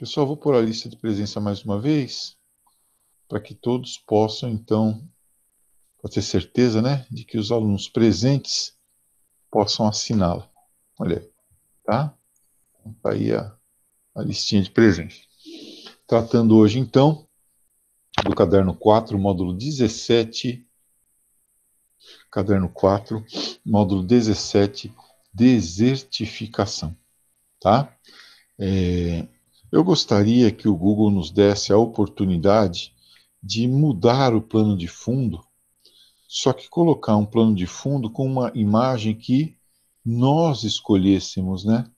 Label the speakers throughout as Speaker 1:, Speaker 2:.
Speaker 1: Pessoal, vou pôr a lista de presença mais uma vez, para que todos possam, então, para ter certeza, né, de que os alunos presentes possam assiná-la. Olha aí, tá? Então, tá aí a listinha de presença. Tratando hoje, então, do caderno 4, módulo 17, caderno 4, módulo 17, desertificação, tá? Eu gostaria que o Google nos desse a oportunidade de mudar o plano de fundo, só que colocar um plano de fundo com uma imagem que nós escolhêssemos, né?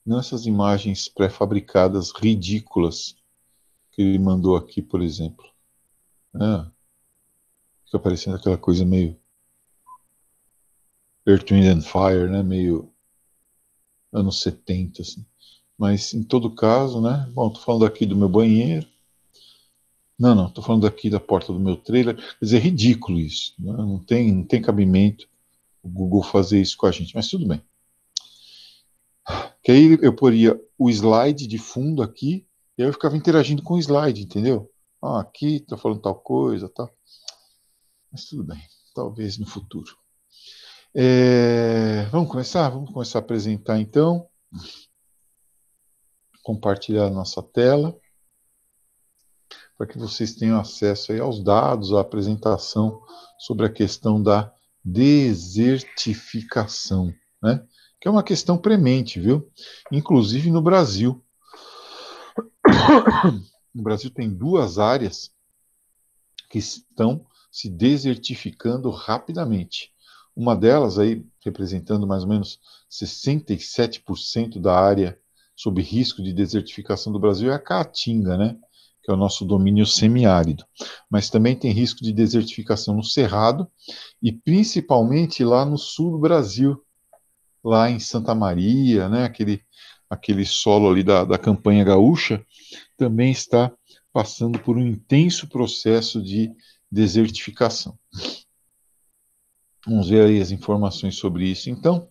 Speaker 1: Não essas imagens pré-fabricadas ridículas que ele mandou aqui, por exemplo. Ah, fica parecendo aquela coisa meio Earth, Wind and Fire, né? Meio anos 70, assim. Mas, em todo caso, né? Bom, tô falando aqui do meu banheiro. Não, tô falando aqui da porta do meu trailer. Quer dizer, é ridículo isso, né? Não tem cabimento o Google fazer isso com a gente, mas tudo bem. Que aí eu poria o slide de fundo aqui, e aí eu ficava interagindo com o slide, entendeu? Ah, aqui tá falando tal coisa, tal. Mas tudo bem, talvez no futuro. Vamos começar? Vamos começar a apresentar então. Compartilhar a nossa tela, para que vocês tenham acesso aí aos dados, à apresentação sobre a questão da desertificação, né? Que é uma questão premente, viu? Inclusive no Brasil. No Brasil tem duas áreas que estão se desertificando rapidamente. Uma delas, aí, representando mais ou menos 67% da área sob risco de desertificação do Brasil, é a Caatinga, né? Que é o nosso domínio semiárido. Mas também tem risco de desertificação no Cerrado e principalmente lá no sul do Brasil, lá em Santa Maria, né? Aquele solo ali da campanha gaúcha, também está passando por um intenso processo de desertificação. Vamos ver aí as informações sobre isso, então.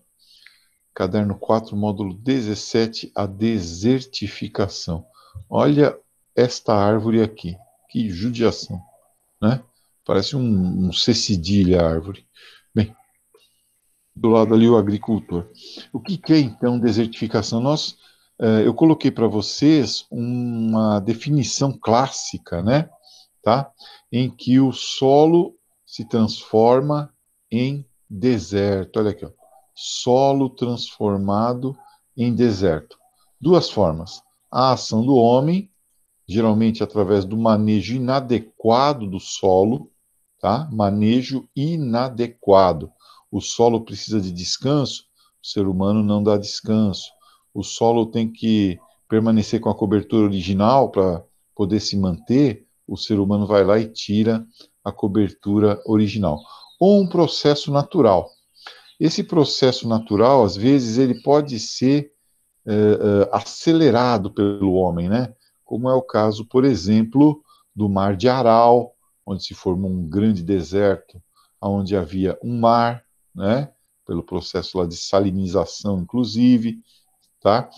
Speaker 1: Caderno 4, módulo 17, a desertificação. Olha esta árvore aqui, que judiação, né? Parece um cedilha a árvore. Bem, do lado ali o agricultor. O que é então desertificação? Eu coloquei para vocês uma definição clássica, né? Tá? Em que o solo se transforma em deserto. Olha aqui, ó. Solo transformado em deserto. Duas formas. A ação do homem, geralmente através do manejo inadequado do solo, tá? Manejo inadequado. O solo precisa de descanso, o ser humano não dá descanso. O solo tem que permanecer com a cobertura original para poder se manter, o ser humano vai lá e tira a cobertura original. Ou um processo natural. Esse processo natural, às vezes, ele pode ser acelerado pelo homem, né? Como é o caso, por exemplo, do Mar de Aral, onde se formou um grande deserto, onde havia um mar, né? Pelo processo lá de salinização, inclusive, tá?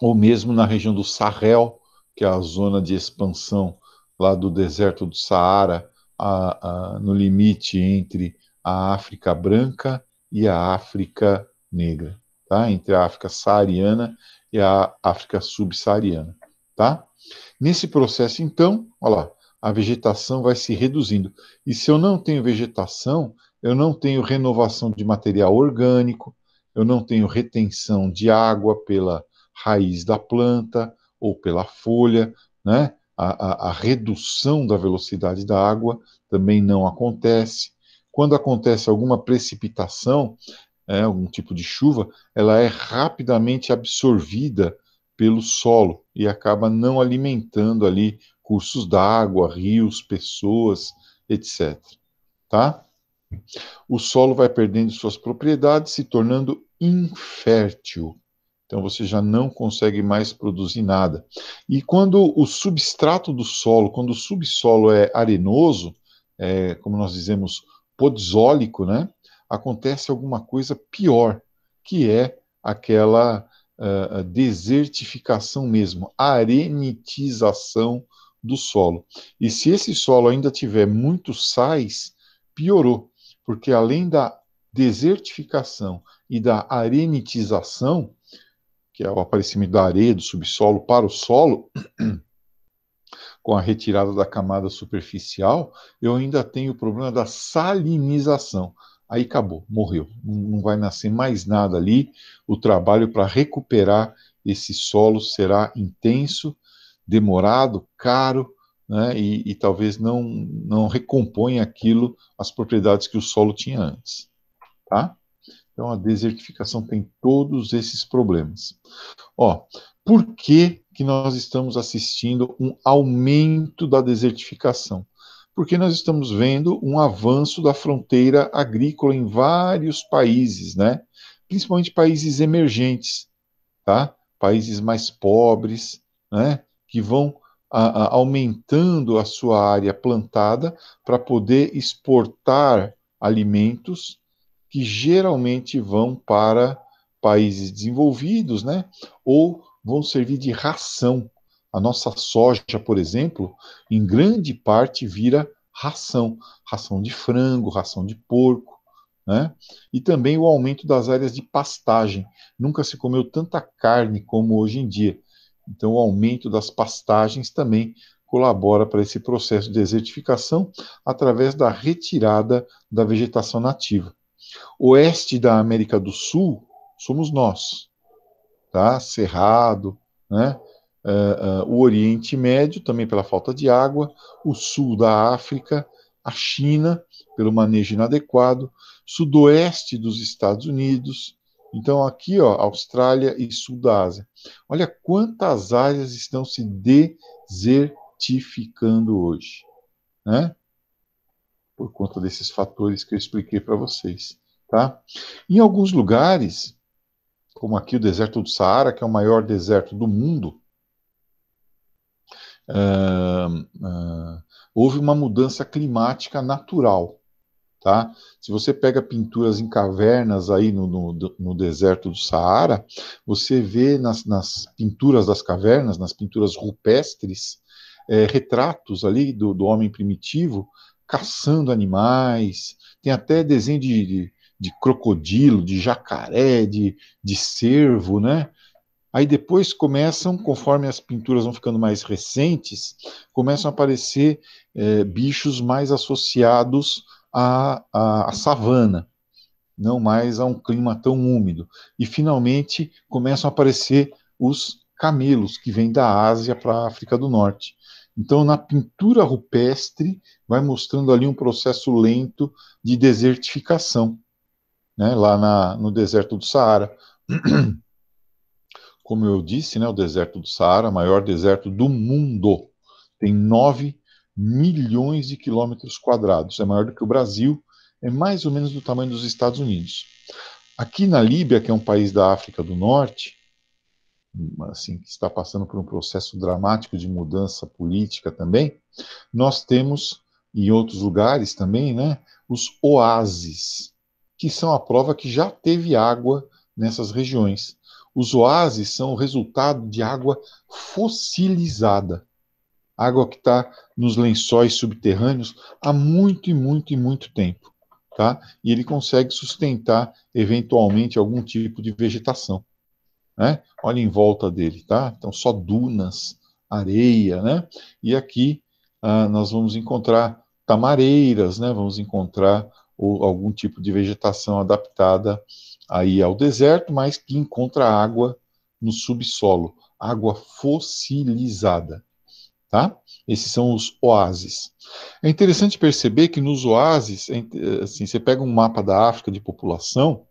Speaker 1: Ou mesmo na região do Sahel, que é a zona de expansão lá do deserto do Saara, no limite entre a África branca e a África negra, tá? Entre a África saariana e a África subsaariana, tá? Nesse processo, então, olha lá, a vegetação vai se reduzindo. E se eu não tenho vegetação, eu não tenho renovação de material orgânico, eu não tenho retenção de água pela raiz da planta ou pela folha, né? A redução da velocidade da água também não acontece. Quando acontece alguma precipitação, algum tipo de chuva, ela é rapidamente absorvida pelo solo e acaba não alimentando ali cursos d'água, rios, pessoas, etc. Tá? O solo vai perdendo suas propriedades, se tornando infértil. Então você já não consegue mais produzir nada. E quando o substrato do solo, quando o subsolo é arenoso, como nós dizemos, podzólico, né? Acontece alguma coisa pior, que é aquela a desertificação mesmo, arenitização do solo. E se esse solo ainda tiver muitos sais, piorou, porque além da desertificação e da arenitização, que é o aparecimento da areia do subsolo para o solo, com a retirada da camada superficial, eu ainda tenho o problema da salinização. Aí acabou, morreu. Não vai nascer mais nada ali. O trabalho para recuperar esse solo será intenso, demorado, caro, né, e talvez não recomponha aquilo, as propriedades que o solo tinha antes. Tá? Então a desertificação tem todos esses problemas. Ó, por que que nós estamos assistindo um aumento da desertificação? Porque nós estamos vendo um avanço da fronteira agrícola em vários países, né? Principalmente países emergentes, tá? Países mais pobres, né? Que vão aumentando a sua área plantada para poder exportar alimentos que geralmente vão para países desenvolvidos, né? Ou vão servir de ração. A nossa soja, por exemplo, em grande parte vira ração, ração de frango, ração de porco, né? E também o aumento das áreas de pastagem. Nunca se comeu tanta carne como hoje em dia. Então, o aumento das pastagens também colabora para esse processo de desertificação através da retirada da vegetação nativa. Oeste da América do Sul somos nós, tá? Cerrado, né? O Oriente Médio, também pela falta de água, o sul da África, a China, pelo manejo inadequado, sudoeste dos Estados Unidos, então aqui, ó, Austrália e sul da Ásia. Olha quantas áreas estão se desertificando hoje, né? Por conta desses fatores que eu expliquei para vocês, tá? Em alguns lugares, como aqui o deserto do Saara, que é o maior deserto do mundo, houve uma mudança climática natural, tá? Se você pega pinturas em cavernas aí no deserto do Saara, você vê nas pinturas das cavernas, nas pinturas rupestres, retratos ali do homem primitivo caçando animais, tem até desenho de crocodilo, de jacaré, de cervo, né? Aí depois começam, conforme as pinturas vão ficando mais recentes, começam a aparecer bichos mais associados à savana, não mais a um clima tão úmido. E finalmente começam a aparecer os camelos que vêm da Ásia para a África do Norte. Então, na pintura rupestre, vai mostrando ali um processo lento de desertificação, né, lá no deserto do Saara. Como eu disse, né, o deserto do Saara, maior deserto do mundo, tem 9 milhões de quilômetros quadrados, é maior do que o Brasil, é mais ou menos do tamanho dos Estados Unidos. Aqui na Líbia, que é um país da África do Norte, assim, que está passando por um processo dramático de mudança política também, nós temos, em outros lugares também, né, os oásis, que são a prova que já teve água nessas regiões. Os oásis são o resultado de água fossilizada, água que está nos lençóis subterrâneos há muito e muito e muito tempo, tá? E ele consegue sustentar eventualmente algum tipo de vegetação, né? Olha em volta dele, tá? Então só dunas, areia, né? E aqui nós vamos encontrar tamareiras, né? Vamos encontrar algum tipo de vegetação adaptada aí ao deserto, mas que encontra água no subsolo, água fossilizada, tá? Esses são os oásis. É interessante perceber que nos oásis, assim, você pega um mapa da África de população,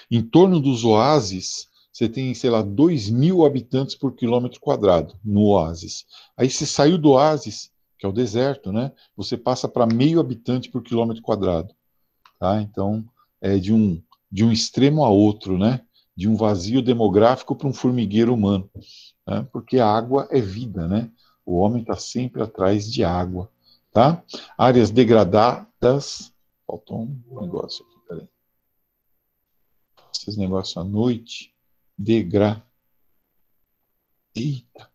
Speaker 1: em torno dos oásis, você tem, sei lá, 2.000 habitantes por quilômetro quadrado no oásis. Aí você saiu do oásis, que é o deserto, né? Você passa para meio habitante por quilômetro quadrado. Tá? Então, é de um extremo a outro, né? De um vazio demográfico para um formigueiro humano. Né? Porque a água é vida, né? O homem está sempre atrás de água. Tá? Áreas degradadas. Faltou um negócio aqui, peraí. Esses negócios à noite. degra, eita,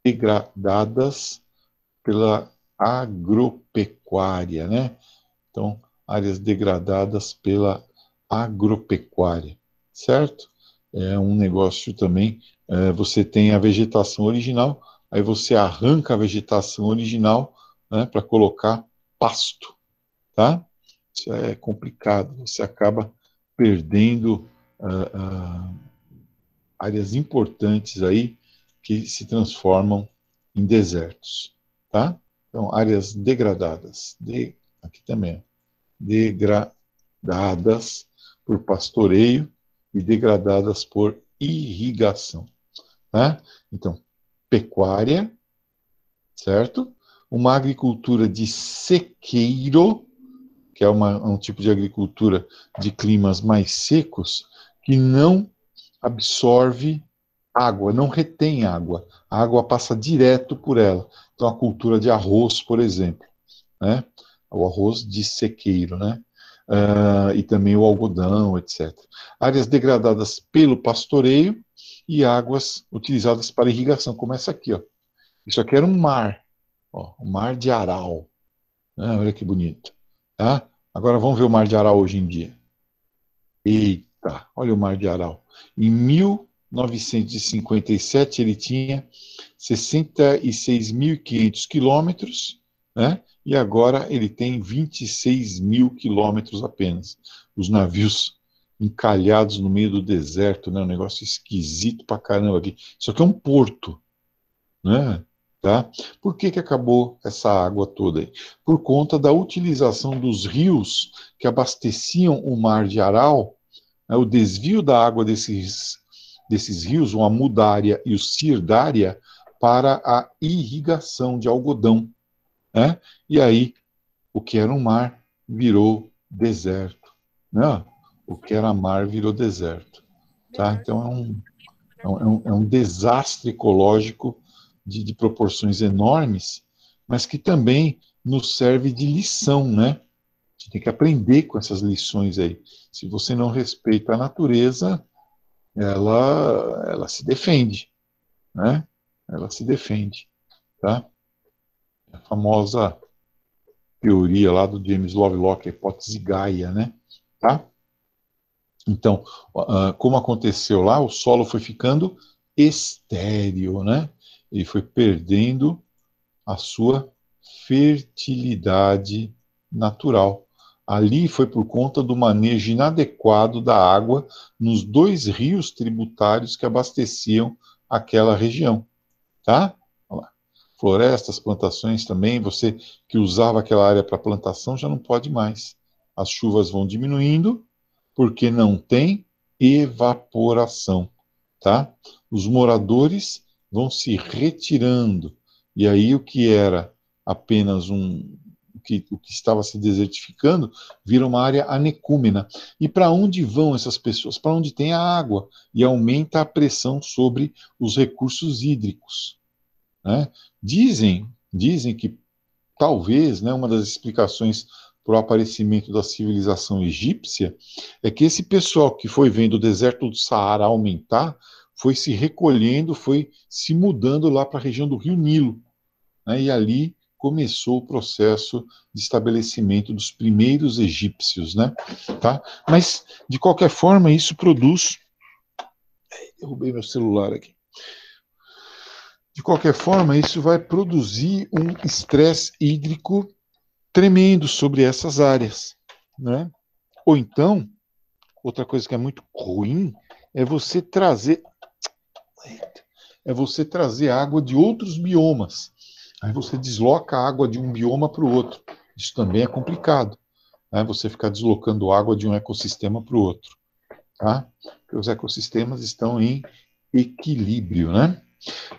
Speaker 1: degradadas pela agropecuária, né? Então, áreas degradadas pela agropecuária, certo? É um negócio também, você tem a vegetação original, aí você arranca a vegetação original, né, para colocar pasto, tá? Isso é complicado, você acaba perdendo áreas importantes aí que se transformam em desertos, tá? Então, áreas degradadas, aqui também, degradadas por pastoreio e degradadas por irrigação, né? Então, pecuária, certo? Uma agricultura de sequeiro, que é um tipo de agricultura de climas mais secos, que não absorve água, não retém água. A água passa direto por ela. Então, a cultura de arroz, por exemplo, né? O arroz de sequeiro, né? E também o algodão, etc. Áreas degradadas pelo pastoreio e águas utilizadas para irrigação, como essa aqui, ó. Isso aqui era um mar, ó, o mar de Aral. Né? Olha que bonito. Tá? Agora vamos ver o mar de Aral hoje em dia. Eita, olha o mar de Aral. Em 1957 ele tinha 66.500 quilômetros, né? E agora ele tem 26 mil quilômetros apenas. Os navios encalhados no meio do deserto, né? Um negócio esquisito pra caramba aqui. Isso aqui é um porto, né? Tá? Por que que acabou essa água toda aí? Por conta da utilização dos rios que abasteciam o mar de Aral, né? O desvio da água desses rios, o Amudária e o Sirdária, para a irrigação de algodão, né? E aí, o que era um mar virou deserto, né? O que era mar virou deserto, tá? Então é um desastre ecológico de proporções enormes, mas que também nos serve de lição, né? A gente tem que aprender com essas lições aí. Se você não respeita a natureza, ela se defende, né? Ela se defende, tá? A famosa teoria lá do James Lovelock, a hipótese Gaia, né? Tá? Então, como aconteceu lá, o solo foi ficando estéril, né? Ele foi perdendo a sua fertilidade natural. Ali foi por conta do manejo inadequado da água nos dois rios tributários que abasteciam aquela região, tá? Olha lá. Florestas, plantações também, você que usava aquela área para plantação já não pode mais. As chuvas vão diminuindo porque não tem evaporação, tá? Os moradores vão se retirando e aí o que era apenas o que estava se desertificando vira uma área anecúmena. E para onde vão essas pessoas? Para onde tem a água e aumenta a pressão sobre os recursos hídricos, né? Dizem que talvez, né, uma das explicações para o aparecimento da civilização egípcia é que esse pessoal que foi vendo o deserto do Saara aumentar foi se recolhendo, foi se mudando lá para a região do Rio Nilo, né, e ali começou o processo de estabelecimento dos primeiros egípcios, né, tá? Mas de qualquer forma isso produz, derrubei meu celular aqui. De qualquer forma, isso vai produzir um estresse hídrico tremendo sobre essas áreas, né? Ou então, outra coisa que é muito ruim é você trazer água de outros biomas. Aí você desloca a água de um bioma para o outro. Isso também é complicado, né? Você ficar deslocando água de um ecossistema para o outro, tá? Porque os ecossistemas estão em equilíbrio, né?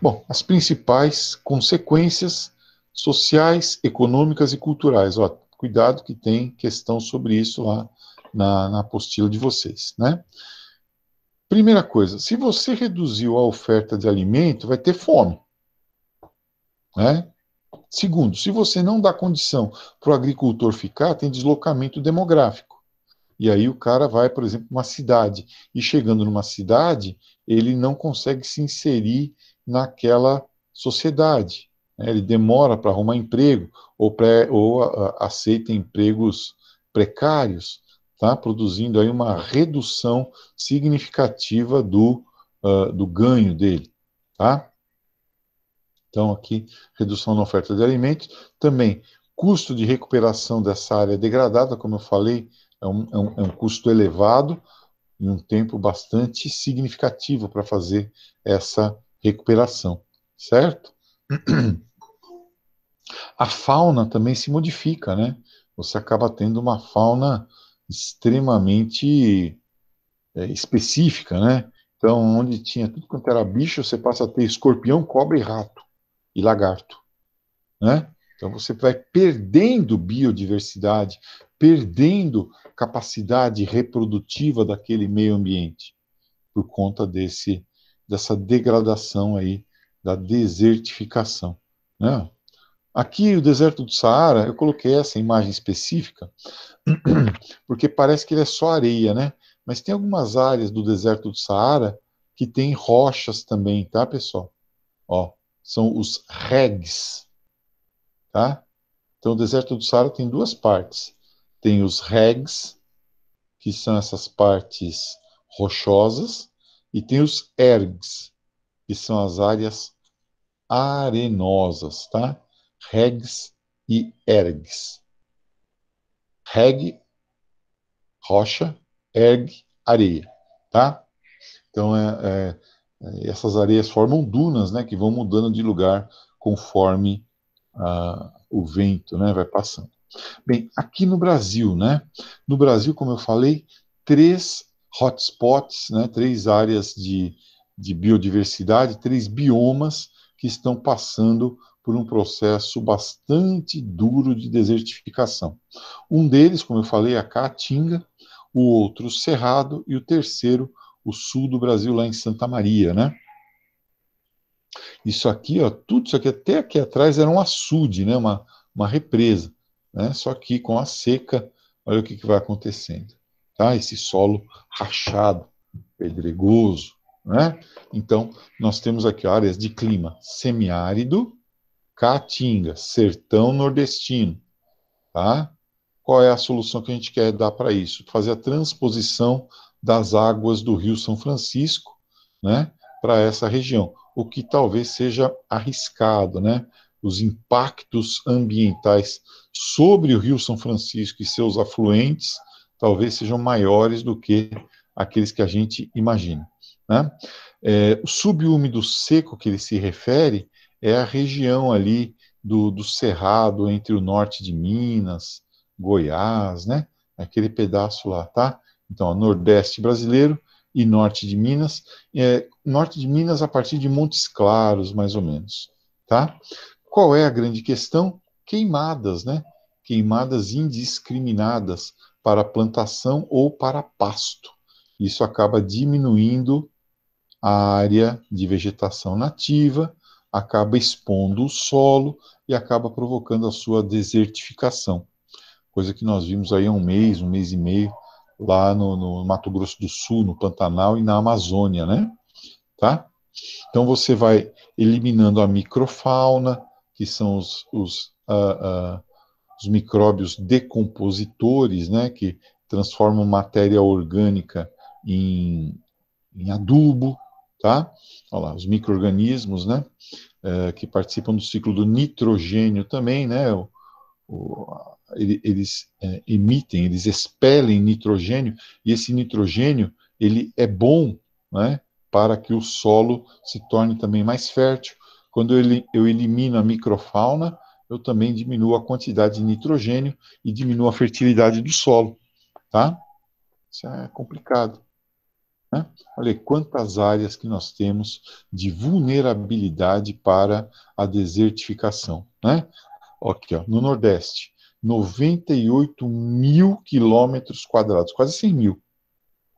Speaker 1: Bom, as principais consequências sociais, econômicas e culturais. Ó, cuidado que tem questão sobre isso lá na apostila de vocês, né? Primeira coisa, se você reduziu a oferta de alimento, vai ter fome, né? Segundo, se você não dá condição para o agricultor ficar, tem deslocamento demográfico. E aí o cara vai, por exemplo, para uma cidade. E chegando numa cidade, ele não consegue se inserir naquela sociedade, né? Ele demora para arrumar emprego, ou aceita empregos precários, tá? Produzindo aí uma redução significativa do ganho dele, tá? Então, aqui, redução na oferta de alimentos. Também, custo de recuperação dessa área degradada, como eu falei, é um custo elevado e um tempo bastante significativo para fazer essa recuperação, certo? A fauna também se modifica, né? Você acaba tendo uma fauna extremamente específica, né? Então, onde tinha tudo quanto era bicho, você passa a ter escorpião, cobra e rato, e lagarto, né? Então, você vai perdendo biodiversidade, perdendo capacidade reprodutiva daquele meio ambiente, por conta dessa degradação aí, da desertificação, né? Aqui, o deserto do Saara, eu coloquei essa imagem específica, porque parece que ele é só areia, né? Mas tem algumas áreas do deserto do Saara que tem rochas também, tá, pessoal? Ó, são os regs, tá? Então, o deserto do Saara tem duas partes. Tem os regs, que são essas partes rochosas, e tem os ergs, que são as áreas arenosas, tá? Regs e ergs. Reg, rocha, erg, areia, tá? Então, essas areias formam dunas, né, que vão mudando de lugar conforme o vento, né, vai passando. Bem, aqui no Brasil, né? No Brasil, como eu falei, três hotspots, né? Três áreas de biodiversidade, três biomas que estão passando por um processo bastante duro de desertificação. Um deles, como eu falei, é a Caatinga, o outro, o Cerrado, e o terceiro, o sul do Brasil, lá em Santa Maria, né? Isso aqui, ó, tudo isso aqui, até aqui atrás era um açude, né? Uma represa, né? Só que com a seca, olha o que vai acontecendo, tá? Esse solo rachado, pedregoso, né? Então, nós temos aqui áreas de clima semiárido, caatinga, sertão nordestino, tá? Qual é a solução que a gente quer dar para isso? Fazer a transposição das águas do Rio São Francisco, né, para essa região, o que talvez seja arriscado, né? Os impactos ambientais sobre o Rio São Francisco e seus afluentes talvez sejam maiores do que aqueles que a gente imagina, né? O subúmido seco que ele se refere é a região ali do Cerrado, entre o norte de Minas, Goiás, né? Aquele pedaço lá, tá? Então, ó, Nordeste brasileiro e Norte de Minas. Norte de Minas a partir de Montes Claros, mais ou menos, tá? Qual é a grande questão? Queimadas, né? Queimadas indiscriminadas para plantação ou para pasto. Isso acaba diminuindo a área de vegetação nativa, acaba expondo o solo e acaba provocando a sua desertificação. Coisa que nós vimos aí há um mês e meio, lá no Mato Grosso do Sul, no Pantanal e na Amazônia, né? Tá? Então você vai eliminando a microfauna, que são os micróbios decompositores, né? Que transformam matéria orgânica em adubo, tá? Olha lá, os micro-organismos, né? Que participam do ciclo do nitrogênio também, né? Eles emitem, eles expelem nitrogênio, e esse nitrogênio, ele é bom, né? Para que o solo se torne também mais fértil. Quando eu elimino a microfauna, eu também diminuo a quantidade de nitrogênio e diminuo a fertilidade do solo, tá? Isso é complicado, né? Olha aí, quantas áreas que nós temos de vulnerabilidade para a desertificação, né? Aqui, ó, no Nordeste, 98 mil quilômetros quadrados, quase 100 mil.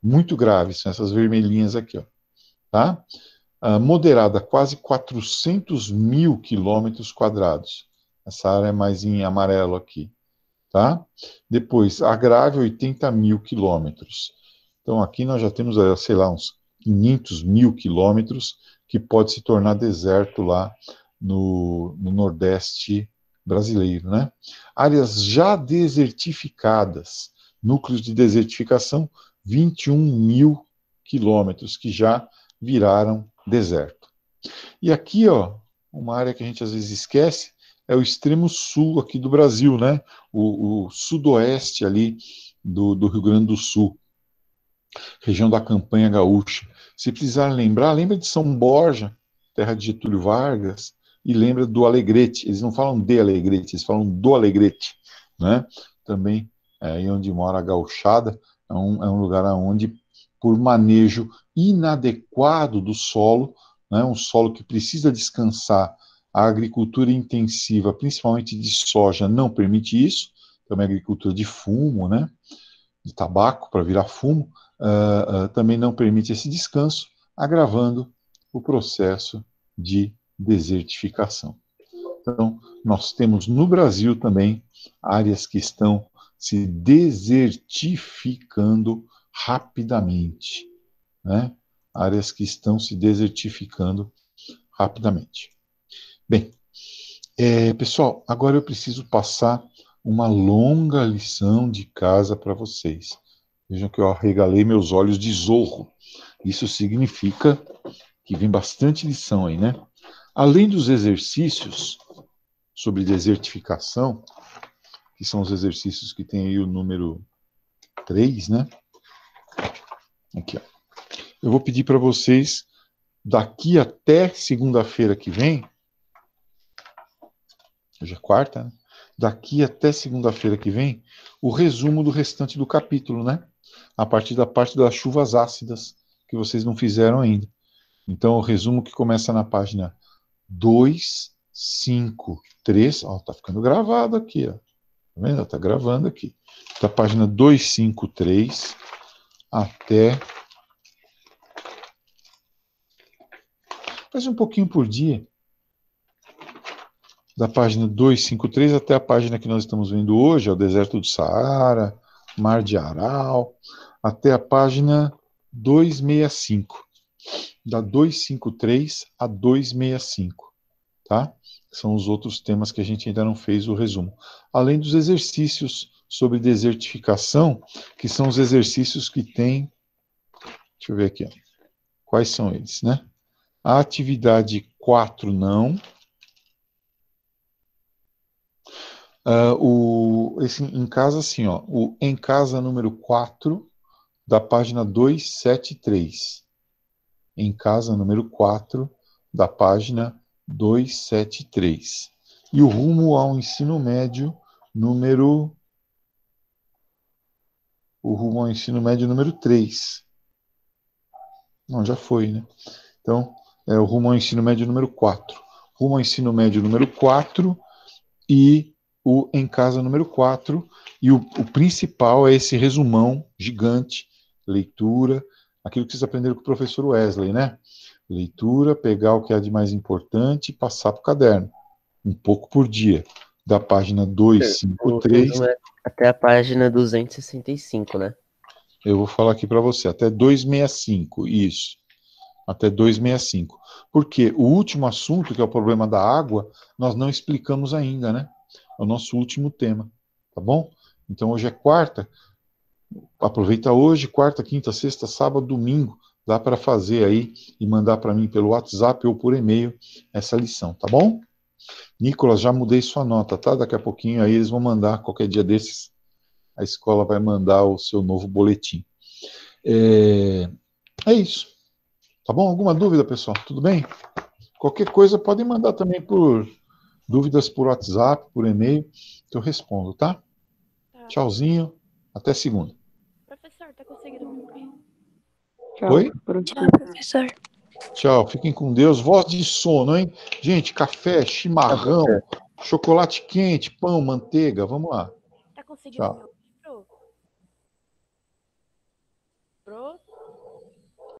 Speaker 1: Muito graves, são essas vermelhinhas aqui, ó, tá? Moderada, quase 400 mil quilômetros quadrados. Essa área é mais em amarelo aqui. tá? Depois, agrave 80 mil quilômetros. Então, aqui nós já temos, sei lá, uns 500 mil quilômetros que pode se tornar deserto lá no Nordeste brasileiro, né? Áreas já desertificadas, núcleos de desertificação, 21 mil quilômetros que já viraram deserto. E aqui, ó, uma área que a gente às vezes esquece, é o extremo sul aqui do Brasil, né? O sudoeste ali do Rio Grande do Sul, região da Campanha Gaúcha. Se precisar lembrar, lembra de São Borja, terra de Getúlio Vargas, e lembra do Alegrete. Eles não falam de Alegrete, eles falam do Alegrete, né? Também aí onde mora a gauchada, é um lugar onde, por manejo inadequado do solo, né, um solo que precisa descansar, a agricultura intensiva, principalmente de soja, não permite isso, também a agricultura de fumo, né, de tabaco para virar fumo, também não permite esse descanso, agravando o processo de desertificação. Então, nós temos no Brasil também áreas que estão se desertificando rapidamente, né? Áreas que estão se desertificando rapidamente. Bem, pessoal, agora eu preciso passar uma longa lição de casa para vocês. Vejam que eu arregalei meus olhos de zorro. Isso significa que vem bastante lição aí, né? Além dos exercícios sobre desertificação, que são os exercícios que tem aí o número 3, né? Aqui, ó. Eu vou pedir para vocês, daqui até segunda-feira que vem, hoje é quarta, né? Daqui até segunda-feira que vem, o resumo do restante do capítulo, né? A partir da parte das chuvas ácidas, que vocês não fizeram ainda. Então, o resumo que começa na página 253, ó, tá ficando gravado aqui, ó. Tá vendo? Tá gravando aqui. Da página 253 até... Faz um pouquinho por dia. Da página 253 até a página que nós estamos vendo hoje, é o deserto do Saara, Mar de Aral, até a página 265. Da 253 a 265, tá? São os outros temas que a gente ainda não fez o resumo. Além dos exercícios sobre desertificação, que são os exercícios que tem... Deixa eu ver aqui, ó. Quais são eles, né? A atividade 4 não... em casa, assim, ó, o em casa número 4, da página 273. Em casa número 4, da página 273. E o rumo ao ensino médio número... O rumo ao ensino médio número 3. Não, já foi, né? Então, é o rumo ao ensino médio número 4. Rumo ao ensino médio número 4 e o em casa número 4, e o principal é esse resumão gigante, leitura, aquilo que vocês aprenderam com o professor Wesley, né? Leitura, pegar o que é de mais importante e passar para o caderno, um pouco por dia, da página 253...
Speaker 2: Até a página 265, né?
Speaker 1: Eu vou falar aqui para você, até 265, isso, até 265. Porque o último assunto, que é o problema da água, nós não explicamos ainda, né? É o nosso último tema, tá bom? Então hoje é quarta, aproveita hoje, quarta, quinta, sexta, sábado, domingo, dá para fazer aí e mandar para mim pelo WhatsApp ou por e-mail essa lição, tá bom? Nicolas, já mudei sua nota, tá? Daqui a pouquinho aí eles vão mandar, qualquer dia desses, a escola vai mandar o seu novo boletim. É isso, tá bom? Alguma dúvida, pessoal? Tudo bem? Qualquer coisa podem mandar também por... Dúvidas por WhatsApp, por e-mail, que eu respondo, tá?
Speaker 3: Tá.
Speaker 1: Tchauzinho, até segunda.
Speaker 3: Professor, tá conseguindo ouvir?
Speaker 4: Tchau,
Speaker 1: Oi?
Speaker 3: Tchau, professor.
Speaker 1: Tchau, fiquem com Deus. Voz de sono, hein? Gente, café, chimarrão, chocolate quente, pão, manteiga, vamos lá.
Speaker 3: Tá conseguindo
Speaker 1: Tchau.
Speaker 3: me ouvir?